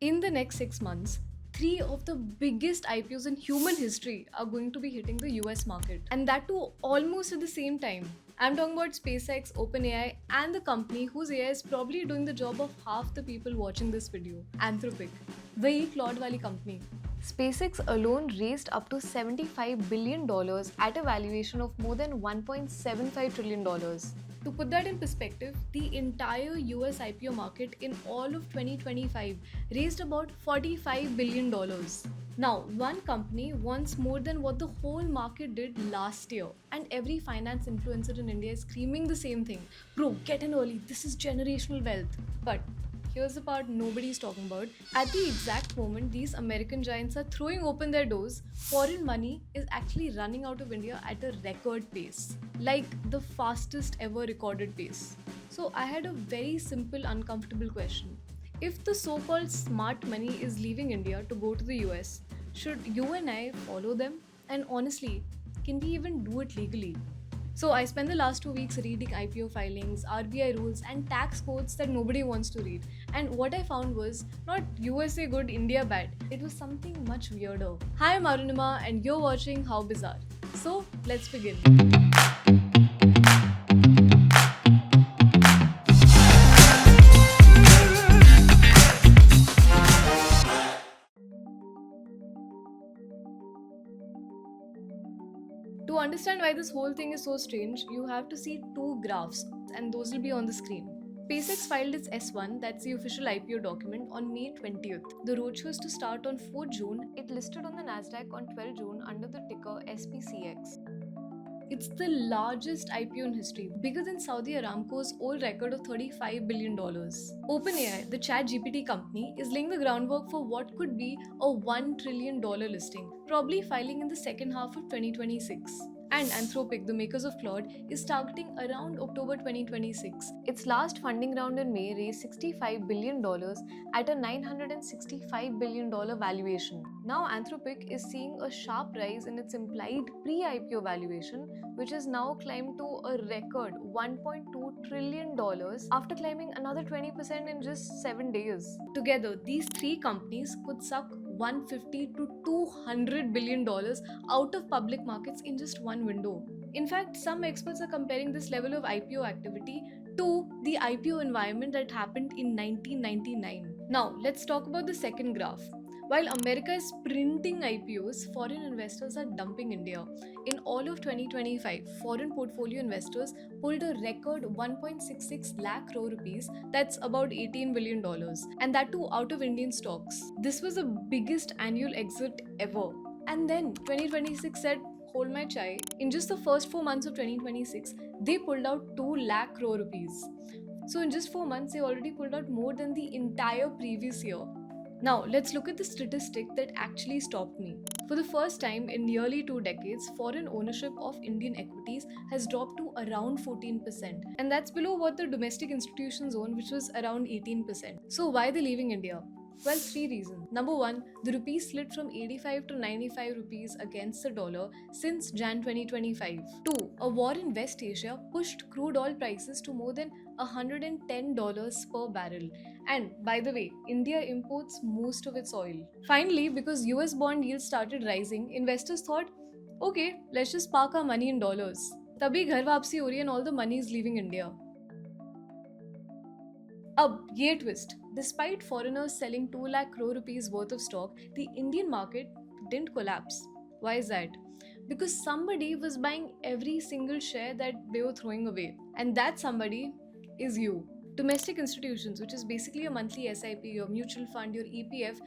In the next 6 months, three of the biggest IPOs in human history are going to be hitting the US market. And that too almost at the same time. I'm talking about SpaceX, OpenAI, and the company whose AI is probably doing the job of half the people watching this video, Anthropic. The Claude wali company. SpaceX alone raised up to $75 billion at a valuation of more than $1.75 trillion. To put that in perspective, the entire US IPO market in all of 2025 raised about $45 billion. Now, one company wants more than what the whole market did last year, and every finance influencer in India is screaming the same thing: bro, get in early, this is generational wealth. But here's the part nobody's talking about. At the exact moment these American giants are throwing open their doors, foreign money is actually running out of India at a record pace. Like the fastest ever recorded pace. So I had a very simple, uncomfortable question. If the so called smart money is leaving India to go to the US, should you and I follow them? And honestly, can we even do it legally? So I spent the last 2 weeks reading IPO filings, RBI rules, and tax codes that nobody wants to read. And what I found was not USA good, India bad. It was something much weirder. Hi, I'm Arunima, and you're watching How Bizarre. So let's begin. To understand why this whole thing is so strange, you have to see two graphs, and those will be on the screen. SpaceX filed its S1, that's the official IPO document, on May 20th. The roadshow is to start on 4 June. It listed on the Nasdaq on 12 June under the ticker SPCX. It's the largest IPO in history, bigger than Saudi Aramco's old record of $35 billion. OpenAI, the ChatGPT company, is laying the groundwork for what could be a $1 trillion listing, probably filing in the second half of 2026. And Anthropic, the makers of Claude, is targeting around October 2026. Its last funding round in May raised $65 billion at a $965 billion valuation. Now Anthropic is seeing a sharp rise in its implied pre-IPO valuation, which has now climbed to a record $1.2 trillion after climbing another 20% in just 7 days. Together, these three companies could suck $150 to $200 billion out of public markets in just one window. In fact, some experts are comparing this level of IPO activity to the IPO environment that happened in 1999. Now, let's talk about the second graph. While America is printing IPOs, foreign investors are dumping India. In all of 2025, foreign portfolio investors pulled a record 1.66 lakh crore rupees, that's about $18 billion, and that too out of Indian stocks. This was the biggest annual exit ever. And then 2026 said, hold my chai. In just the first 4 months of 2026, they pulled out 2 lakh crore rupees. So in just 4 months, they already pulled out more than the entire previous year. Now, let's look at the statistic that actually stopped me. For the first time in nearly 2 decades, foreign ownership of Indian equities has dropped to around 14%. And that's below what the domestic institutions own, which was around 18%. So, why are they leaving India? Well, three reasons. Number one, the rupee slid from 85 to 95 rupees against the dollar since Jan 2025. Two, a war in West Asia pushed crude oil prices to more than $110 per barrel. And by the way, India imports most of its oil. Finally, because US bond yields started rising, investors thought, okay, let's just park our money in dollars. तभी घर वापसी हो रही है and all the money is leaving India. अब ये twist. Despite foreigners selling 2 lakh crore rupees worth of stock, the Indian market didn't collapse. Why is that? Because somebody was buying every single share that they were throwing away. And that somebody is you. Domestic institutions, which is basically a monthly SIP, your mutual fund, your EPF,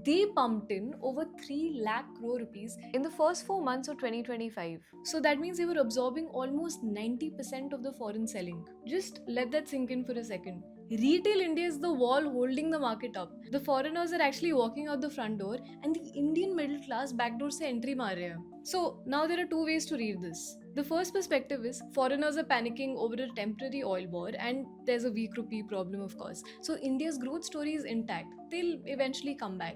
they pumped in over 3 lakh crore rupees in the first 4 months of 2025. So that means they were absorbing almost 90% of the foreign selling. Just let that sink in for a second. Retail India is the wall holding the market up. The foreigners are actually walking out the front door and the Indian middle class backdoor se entry maar rahe hain. So now there are two ways to read this. The first perspective is foreigners are panicking over a temporary oil war and there's a weak rupee problem, of course. So India's growth story is intact. They'll eventually come back.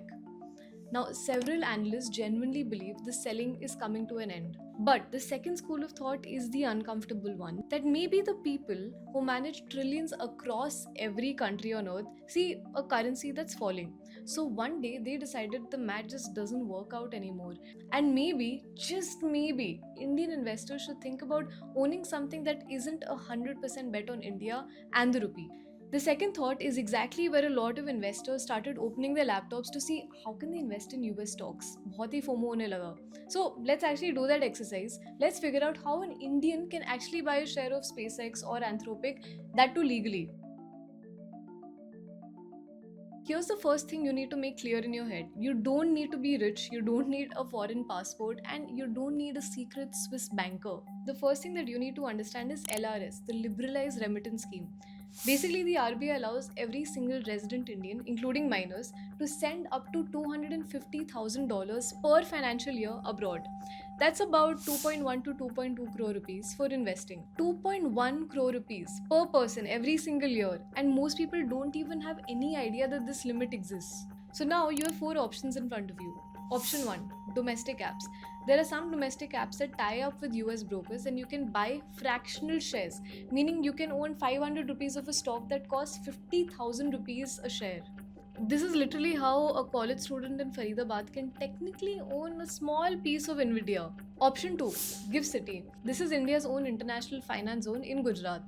Now, several analysts genuinely believe the selling is coming to an end. But the second school of thought is the uncomfortable one, that maybe the people who manage trillions across every country on earth see a currency that's falling. So one day they decided the math just doesn't work out anymore. And maybe, just maybe, Indian investors should think about owning something that isn't 100% bet on India and the rupee. The second thought is exactly where a lot of investors started opening their laptops to see how can they invest in US stocks. बहुत ही FOMO होने लगा. So let's actually do that exercise. Let's figure out how an Indian can actually buy a share of SpaceX or Anthropic, that too legally. Here's the first thing you need to make clear in your head. You don't need to be rich, you don't need a foreign passport, and you don't need a secret Swiss banker. The first thing that you need to understand is LRS, the Liberalized Remittance Scheme. Basically, the RBI allows every single resident Indian, including minors, to send up to $250,000 per financial year abroad. That's about 2.1 to 2.2 crore rupees for investing. 2.1 crore rupees per person every single year, and most people don't even have any idea that this limit exists. So now you have four options in front of you. Option 1, domestic apps. There are some domestic apps that tie up with US brokers and you can buy fractional shares, meaning you can own 500 rupees of a stock that costs 50,000 rupees a share. This is literally how a college student in Faridabad can technically own a small piece of Nvidia. Option 2, GIFT City. This is India's own international finance zone in Gujarat.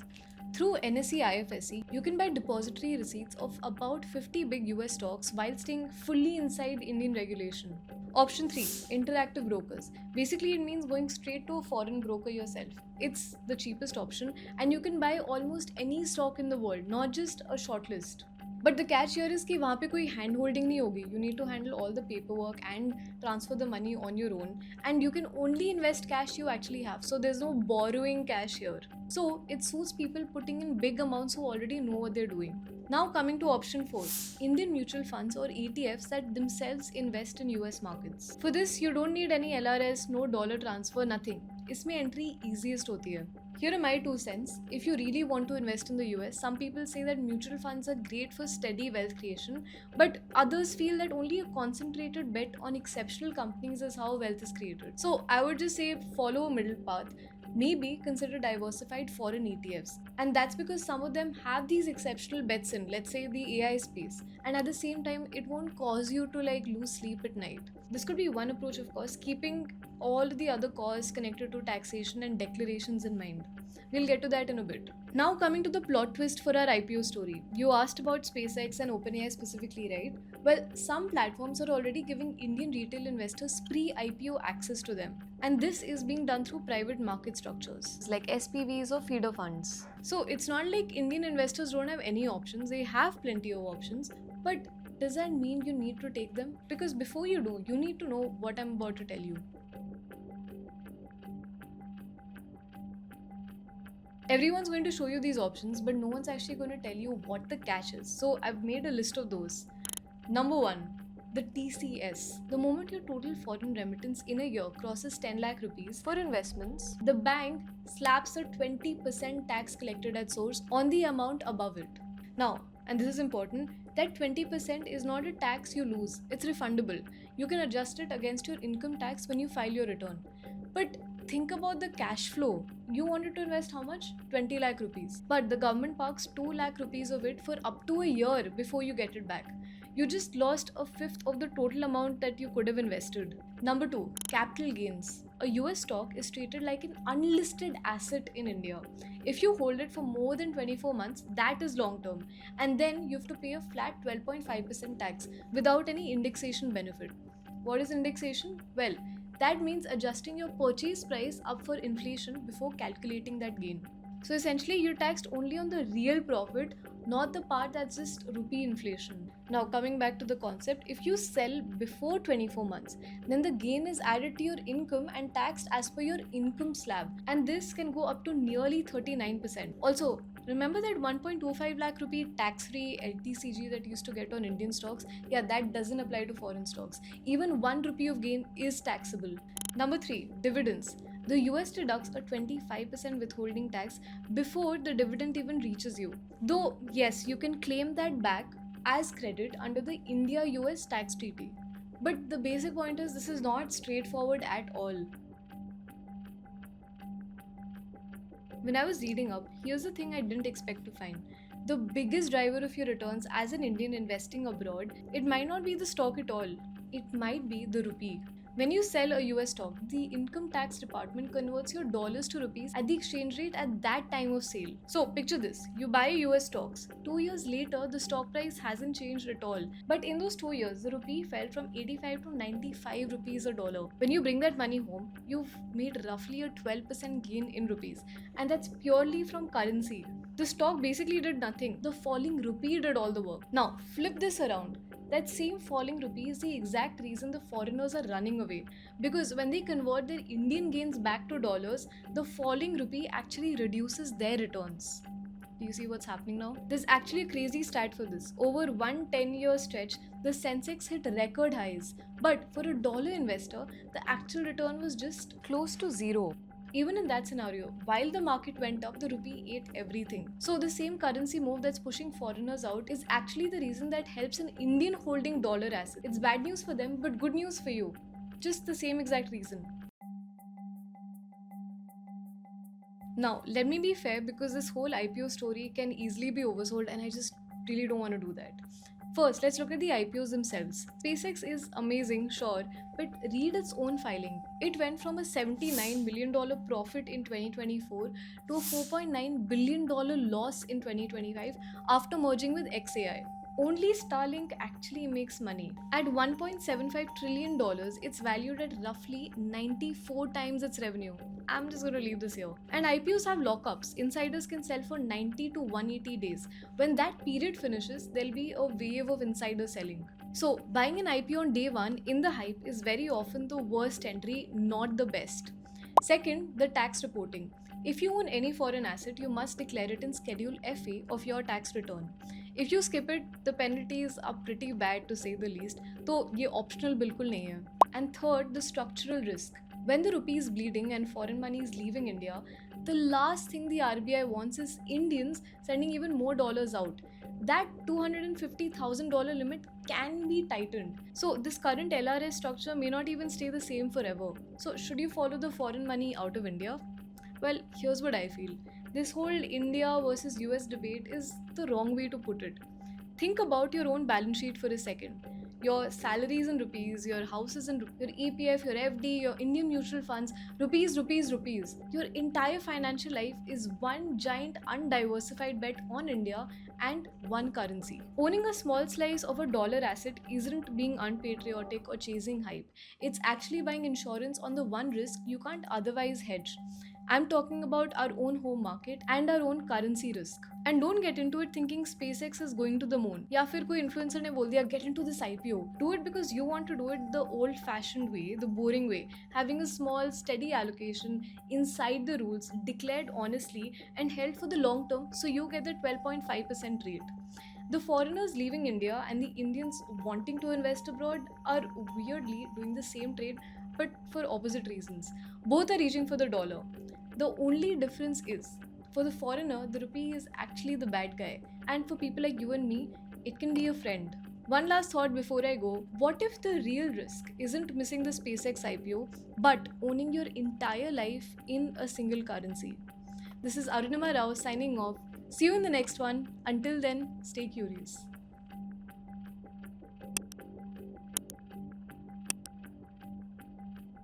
Through NSE IFSC, you can buy depository receipts of about 50 big US stocks while staying fully inside Indian regulation. Option 3, interactive brokers. Basically, it means going straight to a foreign broker yourself. It's the cheapest option and you can buy almost any stock in the world, not just a shortlist. But the catch here is कि वहाँ पे कोई hand holding नहीं होगी. You need to handle all the paperwork and transfer the money on your own. And you can only invest cash you actually have. So there's no borrowing cash here. So it suits people putting in big amounts who already know what they're doing. Now coming to option 4, Indian mutual funds or ETFs that themselves invest in US markets. For this, you don't need any LRS, no dollar transfer, nothing. इसमें entry easiest होती है. Here are my 2 cents. If you really want to invest in the US, some people say that mutual funds are great for steady wealth creation, but others feel that only a concentrated bet on exceptional companies is how wealth is created. So I would just say follow a middle path. Maybe consider diversified foreign ETFs. And that's because some of them have these exceptional bets in, let's say, the AI space. And at the same time, it won't cause you to lose sleep at night. This could be one approach, of course, keeping all the other costs connected to taxation and declarations in mind. We'll get to that in a bit. Now coming to the plot twist for our IPO story. You asked about SpaceX and OpenAI specifically, right? Well, some platforms are already giving Indian retail investors pre-IPO access to them. And this is being done through private market structures like SPVs or feeder funds. So it's not like Indian investors don't have any options, they have plenty of options. But does that mean you need to take them? Because before you do, you need to know what I'm about to tell you. Everyone's going to show you these options, but no one's actually going to tell you what the catch is. So I've made a list of those. Number 1, the TCS. The moment your total foreign remittance in a year crosses 10 lakh rupees for investments, the bank slaps a 20% tax collected at source on the amount above it. Now, and this is important, that 20% is not a tax you lose, it's refundable. You can adjust it against your income tax when you file your return. But think about the cash flow. You wanted to invest how much? 20 lakh rupees. But the government parks 2 lakh rupees of it for up to a year before you get it back. You just lost a fifth of the total amount that you could have invested. Number 2, capital gains. A US stock is treated like an unlisted asset in India. If you hold it for more than 24 months, that is long term. And then you have to pay a flat 12.5% tax without any indexation benefit. What is indexation? Well, that means adjusting your purchase price up for inflation before calculating that gain. So essentially, you're taxed only on the real profit, not the part that's just rupee inflation. Now coming back to the concept, if you sell before 24 months, then the gain is added to your income and taxed as per your income slab. And this can go up to nearly 39%. Also, remember that 1.25 lakh rupee tax-free LTCG that you used to get on Indian stocks? Yeah, that doesn't apply to foreign stocks. Even 1 rupee of gain is taxable. Number 3, dividends. The US deducts a 25% withholding tax before the dividend even reaches you. Though, yes, you can claim that back as credit under the India-US tax treaty. But the basic point is this is not straightforward at all. When I was reading up, here's the thing I didn't expect to find. The biggest driver of your returns as an Indian investing abroad, it might not be the stock at all. It might be the rupee. When you sell a US stock, the income tax department converts your dollars to rupees at the exchange rate at that time of sale. So picture this, you buy US stocks. 2 years later, the stock price hasn't changed at all. But in those 2 years, the rupee fell from 85 to 95 rupees a dollar. When you bring that money home, you've made roughly a 12% gain in rupees. And that's purely from currency. The stock basically did nothing. The falling rupee did all the work. Now, flip this around. That same falling rupee is the exact reason the foreigners are running away. Because when they convert their Indian gains back to dollars, the falling rupee actually reduces their returns. Do you see what's happening now? There's actually a crazy stat for this. Over one 10-year stretch, the Sensex hit record highs. But for a dollar investor, the actual return was just close to zero. Even in that scenario, while the market went up, the rupee ate everything. So the same currency move that's pushing foreigners out is actually the reason that helps an Indian holding dollar assets. It's bad news for them, but good news for you. Just the same exact reason. Now, let me be fair because this whole IPO story can easily be oversold and I just really don't want to do that. First, let's look at the IPOs themselves. SpaceX is amazing, sure, but read its own filing. It went from a $79 million profit in 2024 to a $4.9 billion loss in 2025 after merging with XAI. Only Starlink actually makes money. At $1.75 trillion, it's valued at roughly 94 times its revenue. I'm just going to leave this here. And IPOs have lockups. Insiders can sell for 90 to 180 days. When that period finishes, there'll be a wave of insider selling. So, buying an IPO on day one in the hype is very often the worst entry, not the best. Second, the tax reporting. If you own any foreign asset, you must declare it in Schedule FA of your tax return. If you skip it, the penalties are pretty bad to say the least, तो ये optional बिल्कुल नहीं है. And third, the structural risk. When the rupee is bleeding and foreign money is leaving India, the last thing the RBI wants is Indians sending even more dollars out. That $250,000 limit can be tightened. So this current LRS structure may not even stay the same forever. So should you follow the foreign money out of India? Well, here's what I feel. This whole India versus US debate is the wrong way to put it. Think about your own balance sheet for a second. Your salaries in rupees, your houses in your EPF, your FD, your Indian mutual funds, rupees, rupees, rupees. Your entire financial life is one giant undiversified bet on India and one currency. Owning a small slice of a dollar asset isn't being unpatriotic or chasing hype. It's actually buying insurance on the one risk you can't otherwise hedge. I'm talking about our own home market and our own currency risk. And don't get into it thinking SpaceX is going to the moon. या फिर कोई influencer ने बोल दिया get into this IPO. Do it because you want to do it the old-fashioned way, the boring way, having a small, steady allocation inside the rules, declared honestly and held for the long term, so you get the 12.5% rate. The foreigners leaving India and the Indians wanting to invest abroad are weirdly doing the same trade but for opposite reasons. Both are reaching for the dollar. The only difference is, for the foreigner, the rupee is actually the bad guy, and for people like you and me, it can be a friend. One last thought before I go, what if the real risk isn't missing the SpaceX IPO, but owning your entire life in a single currency? This is Arunima Rao signing off. See you in the next one. Until then, stay curious.